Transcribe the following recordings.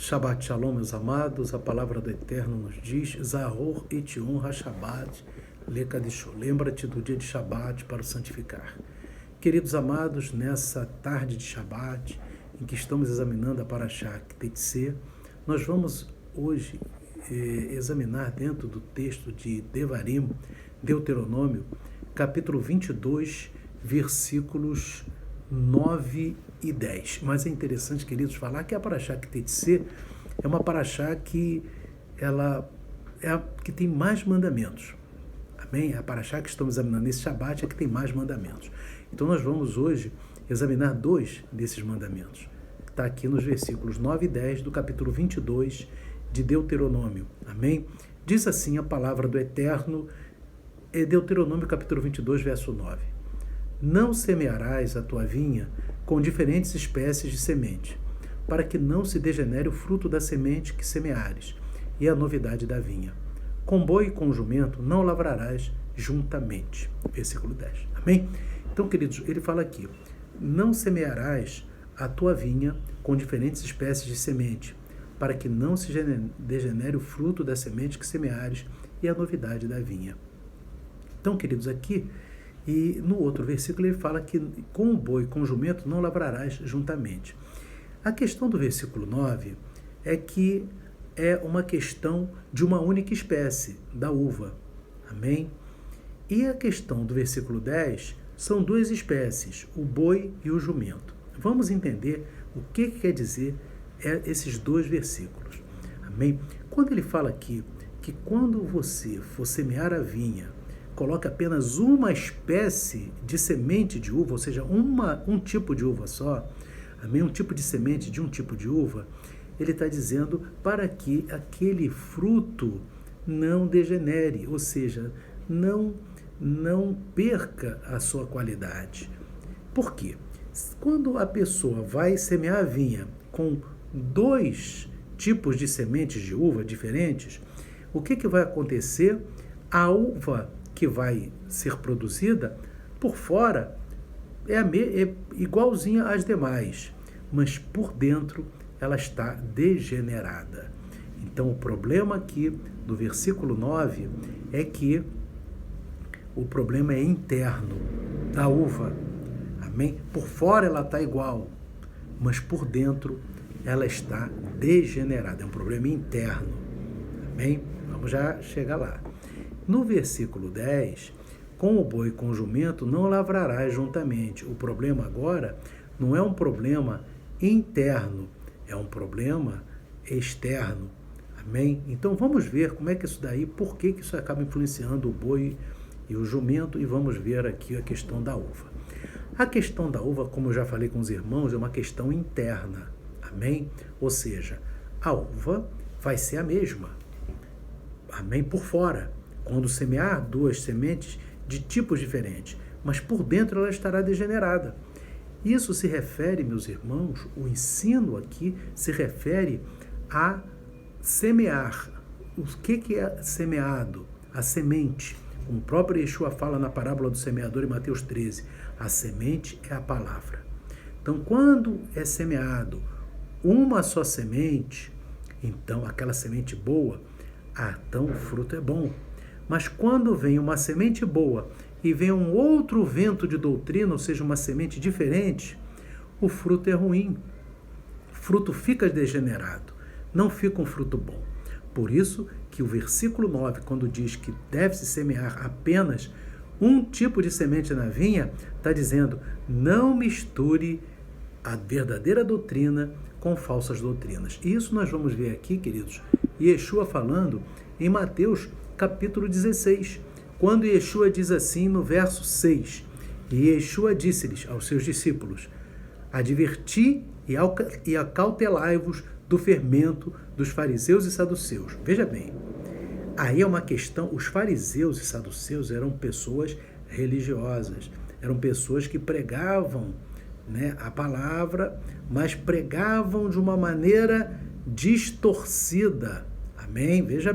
Shabbat Shalom, meus amados, a palavra do Eterno nos diz, Zahor et Yom HaShabbat Lekadisho. Lembra-te do dia de Shabbat para o santificar. Queridos amados, nessa tarde de Shabbat, em que estamos examinando a Parashá Kitetse, nós vamos hoje examinar dentro do texto de Devarim, Deuteronômio, capítulo 22, versículos 9 e 10. Mas é interessante, queridos, falar que a Parashá Kitetse é uma Parashá que ela é a que tem mais mandamentos. Amém? A Parashá que estamos examinando nesse Shabbat é que tem mais mandamentos. Então nós vamos hoje examinar 2 desses mandamentos. Está aqui nos versículos 9 e 10 do capítulo 22 de Deuteronômio. Amém? Diz assim a palavra do Eterno, Deuteronômio capítulo 22, verso 9. Não semearás a tua vinha com diferentes espécies de semente, para que não se degenere o fruto da semente que semeares, e a novidade da vinha. Com boi e com jumento não lavrarás juntamente. Versículo 10. Amém? Então, queridos, ele fala aqui, não semearás a tua vinha com diferentes espécies de semente, para que não se degenere o fruto da semente que semeares e a novidade da vinha. Então, queridos, aqui, e no outro versículo ele fala que com o boi e com o jumento não lavrarás juntamente. A questão do versículo 9 é que é uma questão de uma única espécie, da uva. Amém? E a questão do versículo 10 são 2 espécies, o boi e o jumento. Vamos entender o que quer dizer esses 2 versículos. Amém? Quando ele fala aqui que quando você for semear a vinha, coloca apenas uma espécie de semente de uva, ou seja, um tipo de uva só, amém? Um tipo de semente de um tipo de uva, ele está dizendo para que aquele fruto não degenere, ou seja, não perca a sua qualidade. Por quê? Quando a pessoa vai semear a vinha com 2 tipos de sementes de uva diferentes, o que vai acontecer? A uva que vai ser produzida por fora é igualzinha às demais, mas por dentro ela está degenerada. Então o problema aqui do versículo 9 é que o problema é interno da uva. Amém? Por fora ela está igual, mas por dentro ela está degenerada. É um problema interno. Amém? Vamos já chegar lá. No versículo 10, com o boi e com o jumento não lavrarás juntamente. O problema agora não é um problema interno, é um problema externo. Amém? Então vamos ver como é que isso daí, por que isso acaba influenciando o boi e o jumento, e vamos ver aqui a questão da uva. A questão da uva, como eu já falei com os irmãos, é uma questão interna. Amém? Ou seja, a uva vai ser a mesma. Amém? Por fora. Quando semear 2 sementes de tipos diferentes, mas por dentro ela estará degenerada. Isso se refere, meus irmãos, o ensino aqui se refere a semear. O que é semeado? A semente. Como o próprio Yeshua fala na parábola do semeador em Mateus 13, a semente é a palavra. Então, quando é semeado uma só semente, então aquela semente boa, então o fruto é bom. Mas quando vem uma semente boa e vem um outro vento de doutrina, ou seja, uma semente diferente, o fruto é ruim. O fruto fica degenerado, não fica um fruto bom. Por isso que o versículo 9, quando diz que deve-se semear apenas um tipo de semente na vinha, está dizendo, não misture a verdadeira doutrina com falsas doutrinas. E isso nós vamos ver aqui, queridos, Yeshua falando em Mateus capítulo 16, quando Yeshua diz assim no verso 6, e Yeshua disse-lhes aos seus discípulos, adverti e acautelai-vos do fermento dos fariseus e saduceus. Veja bem, aí é uma questão, os fariseus e saduceus eram pessoas religiosas, eram pessoas que pregavam, a palavra, mas pregavam de uma maneira distorcida. Amém? Veja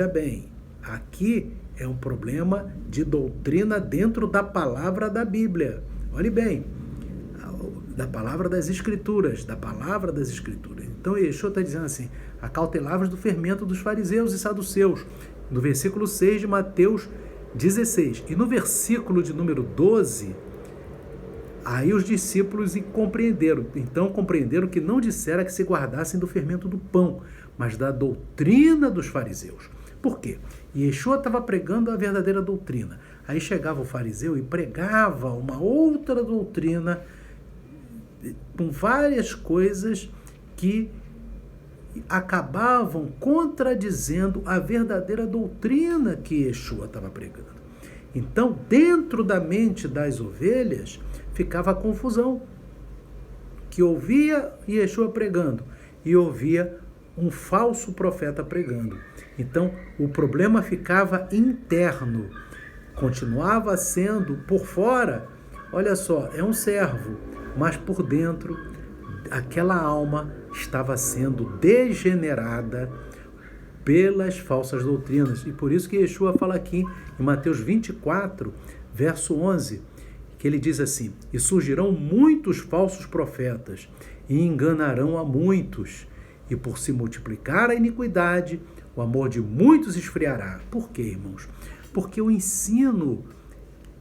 bem, aqui é um problema de doutrina dentro da palavra da Bíblia. Olhe bem, da palavra das Escrituras, da palavra das Escrituras. Então, Yeshua está dizendo assim, acautelavas do fermento dos fariseus e saduceus, no versículo 6 de Mateus 16. E no versículo de número 12, aí os discípulos compreenderam. Então, compreenderam que não dissera que se guardassem do fermento do pão, mas da doutrina dos fariseus. Por quê? Yeshua estava pregando a verdadeira doutrina. Aí chegava o fariseu e pregava uma outra doutrina com várias coisas que acabavam contradizendo a verdadeira doutrina que Yeshua estava pregando. Então, dentro da mente das ovelhas, ficava a confusão, que ouvia Yeshua pregando e ouvia um falso profeta pregando. Então, o problema ficava interno, continuava sendo por fora, olha só, é um servo, mas por dentro, aquela alma estava sendo degenerada pelas falsas doutrinas. E por isso que Yeshua fala aqui em Mateus 24, verso 11, que ele diz assim, e surgirão muitos falsos profetas e enganarão a muitos, e por se multiplicar a iniquidade, o amor de muitos esfriará. Por quê, irmãos? Porque o ensino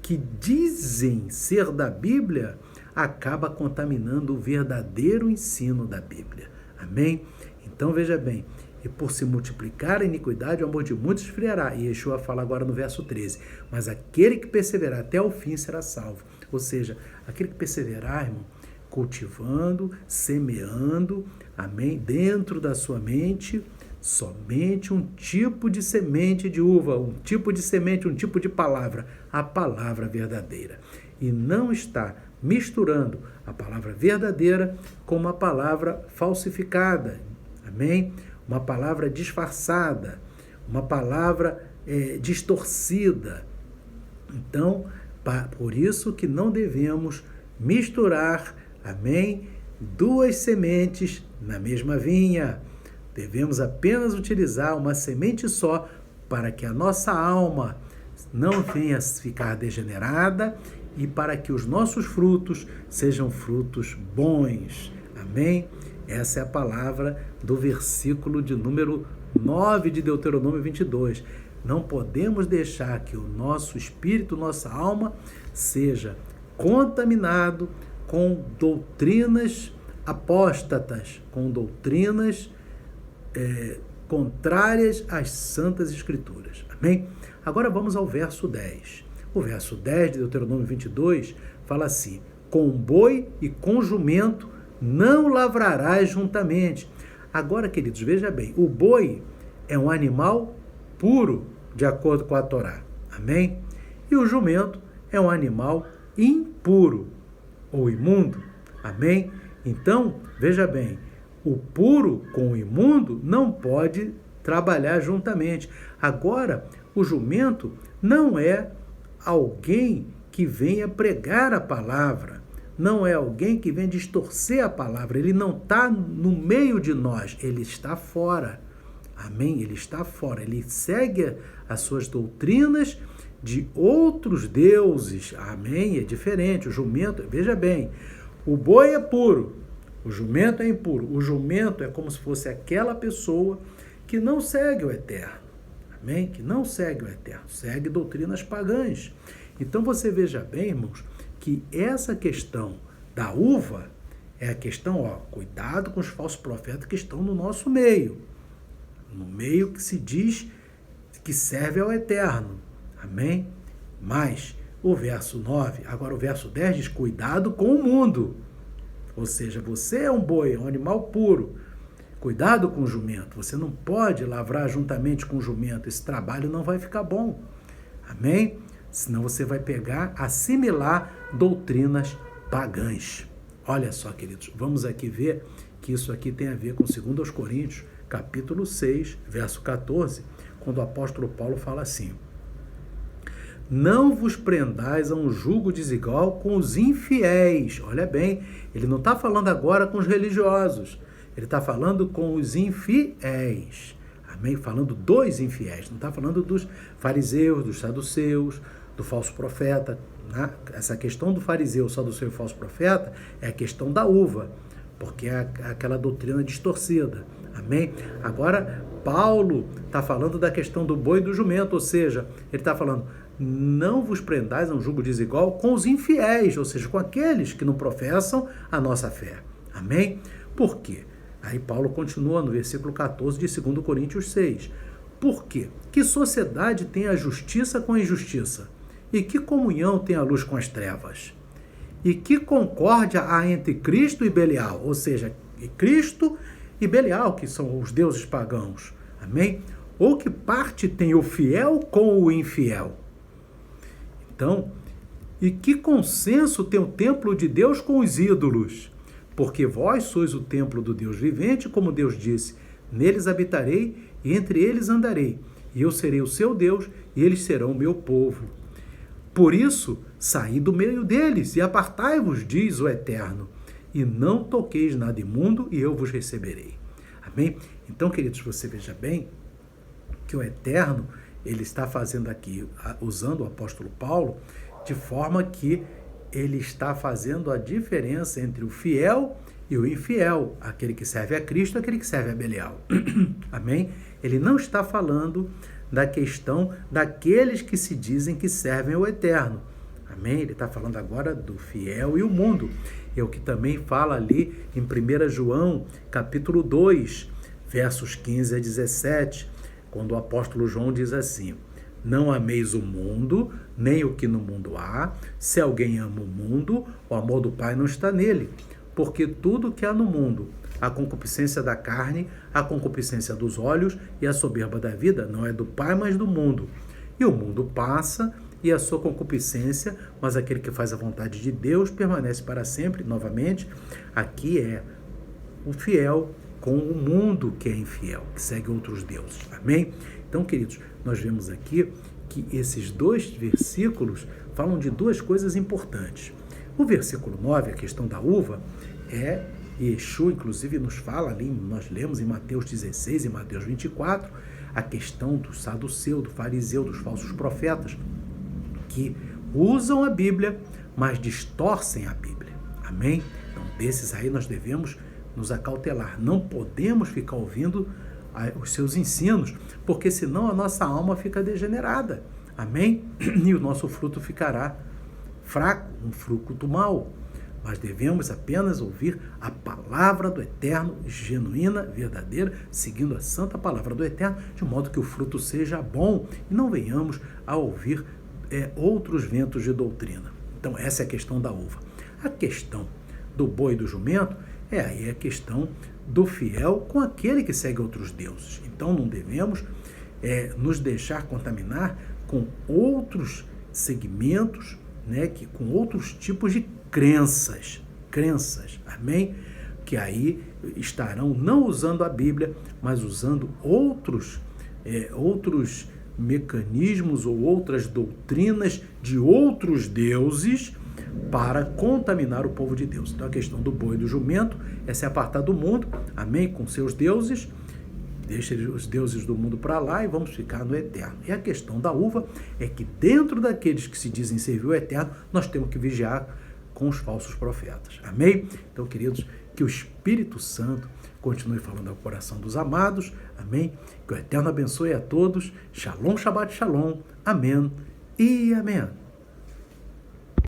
que dizem ser da Bíblia acaba contaminando o verdadeiro ensino da Bíblia. Amém? Então, veja bem, e por se multiplicar a iniquidade, o amor de muitos esfriará. E Yeshua fala agora no verso 13, mas aquele que perseverar até o fim será salvo. Ou seja, aquele que perseverar, irmão, cultivando, semeando, amém, dentro da sua mente, somente um tipo de semente de uva, um tipo de semente, um tipo de palavra, a palavra verdadeira. E não está misturando a palavra verdadeira com uma palavra falsificada, amém? Uma palavra disfarçada, uma palavra distorcida. Então, por isso que não devemos misturar, amém, duas sementes na mesma vinha. Devemos apenas utilizar uma semente só para que a nossa alma não venha ficar degenerada e para que os nossos frutos sejam frutos bons. Amém? Essa é a palavra do versículo de número 9 de Deuteronômio 22. Não podemos deixar que o nosso espírito, nossa alma, seja contaminado com doutrinas apóstatas, com doutrinas contrárias às Santas Escrituras. Amém? Agora vamos ao verso 10. O verso 10 de Deuteronômio 22 fala assim, com boi e com jumento não lavrarás juntamente. Agora, queridos, veja bem, o boi é um animal puro, de acordo com a Torá. Amém? E o jumento é um animal impuro ou imundo. Amém? Então, veja bem, o puro com o imundo não pode trabalhar juntamente. Agora, o jumento não é alguém que venha pregar a palavra, não é alguém que venha distorcer a palavra, ele não está no meio de nós, ele está fora. Amém? Ele está fora, ele segue as suas doutrinas de outros deuses. Amém? É diferente, o jumento, veja bem, o boi é puro, o jumento é impuro. O jumento é como se fosse aquela pessoa que não segue o Eterno. Amém? Que não segue o Eterno, segue doutrinas pagãs. Então você veja bem, irmãos, que essa questão da uva é a questão, cuidado com os falsos profetas que estão no nosso meio. No meio que se diz que serve ao Eterno. Amém? Mas o verso 9, agora o verso 10 diz, cuidado com o mundo. Ou seja, você é um boi, é um animal puro. Cuidado com o jumento. Você não pode lavrar juntamente com o jumento. Esse trabalho não vai ficar bom. Amém? Senão você vai assimilar doutrinas pagãs. Olha só, queridos, vamos aqui ver que isso aqui tem a ver com 2 Coríntios, capítulo 6, verso 14, quando o apóstolo Paulo fala assim, não vos prendais a um jugo desigual com os infiéis. Olha bem, ele não está falando agora com os religiosos, ele está falando com os infiéis. Amém? Falando dos infiéis, não está falando dos fariseus, dos saduceus, do falso profeta. né? Essa questão do fariseu saduceu e falso profeta é a questão da uva, porque é aquela doutrina distorcida. Amém? Agora, Paulo está falando da questão do boi e do jumento, ou seja, ele está falando, não vos prendais a um jugo desigual com os infiéis, ou seja, com aqueles que não professam a nossa fé. Amém? Por quê? Aí Paulo continua no versículo 14 de 2 Coríntios 6. Por quê? Que sociedade tem a justiça com a injustiça? E que comunhão tem a luz com as trevas? E que concórdia há entre Cristo e Belial? Ou seja, Cristo e Belial, que são os deuses pagãos. Amém? Ou que parte tem o fiel com o infiel? Então, e que consenso tem o templo de Deus com os ídolos? Porque vós sois o templo do Deus vivente, como Deus disse, neles habitarei e entre eles andarei, e eu serei o seu Deus e eles serão o meu povo. Por isso, saí do meio deles e apartai-vos, diz o Eterno, e não toqueis nada imundo e eu vos receberei. Amém? Então, queridos, você veja bem que o Eterno, ele está fazendo aqui, usando o apóstolo Paulo, de forma que ele está fazendo a diferença entre o fiel e o infiel, aquele que serve a Cristo e aquele que serve a Belial. Amém? Ele não está falando da questão daqueles que se dizem que servem ao Eterno. Amém? Ele está falando agora do fiel e o mundo. É o que também fala ali em 1 João, capítulo 2, versos 15 a 17, quando o apóstolo João diz assim, não ameis o mundo, nem o que no mundo há. Se alguém ama o mundo, o amor do Pai não está nele. Porque tudo que há no mundo, a concupiscência da carne, a concupiscência dos olhos e a soberba da vida, não é do Pai, mas do mundo. E o mundo passa e a sua concupiscência, mas aquele que faz a vontade de Deus permanece para sempre. Novamente, aqui é o fiel com o mundo que é infiel, que segue outros deuses. Amém? Então, queridos, nós vemos aqui que esses dois versículos falam de duas coisas importantes. O versículo 9, a questão da uva, Yeshua, inclusive, nos fala ali, nós lemos em Mateus 16 e Mateus 24, a questão do saduceu, do fariseu, dos falsos profetas, que usam a Bíblia, mas distorcem a Bíblia. Amém? Então, desses aí nós devemos nos acautelar. Não podemos ficar ouvindo os seus ensinos, porque senão a nossa alma fica degenerada. Amém? E o nosso fruto ficará fraco, um fruto mau. Mas devemos apenas ouvir a palavra do Eterno, genuína, verdadeira, seguindo a santa palavra do Eterno, de modo que o fruto seja bom e não venhamos a ouvir outros ventos de doutrina. Então, essa é a questão da uva. A questão do boi e do jumento aí a questão do fiel com aquele que segue outros deuses. Então, não devemos nos deixar contaminar com outros segmentos, com outros tipos de crenças, amém? Que aí estarão não usando a Bíblia, mas usando outros mecanismos ou outras doutrinas de outros deuses para contaminar o povo de Deus. Então a questão do boi e do jumento é se apartar do mundo, amém? Com seus deuses, deixa os deuses do mundo para lá e vamos ficar no eterno. E a questão da uva é que dentro daqueles que se dizem servir o eterno, nós temos que vigiar com os falsos profetas. Amém? Então, queridos, que o Espírito Santo continue falando ao coração dos amados. Amém? Que o Eterno abençoe a todos. Shalom, Shabbat, Shalom. Amém e amém.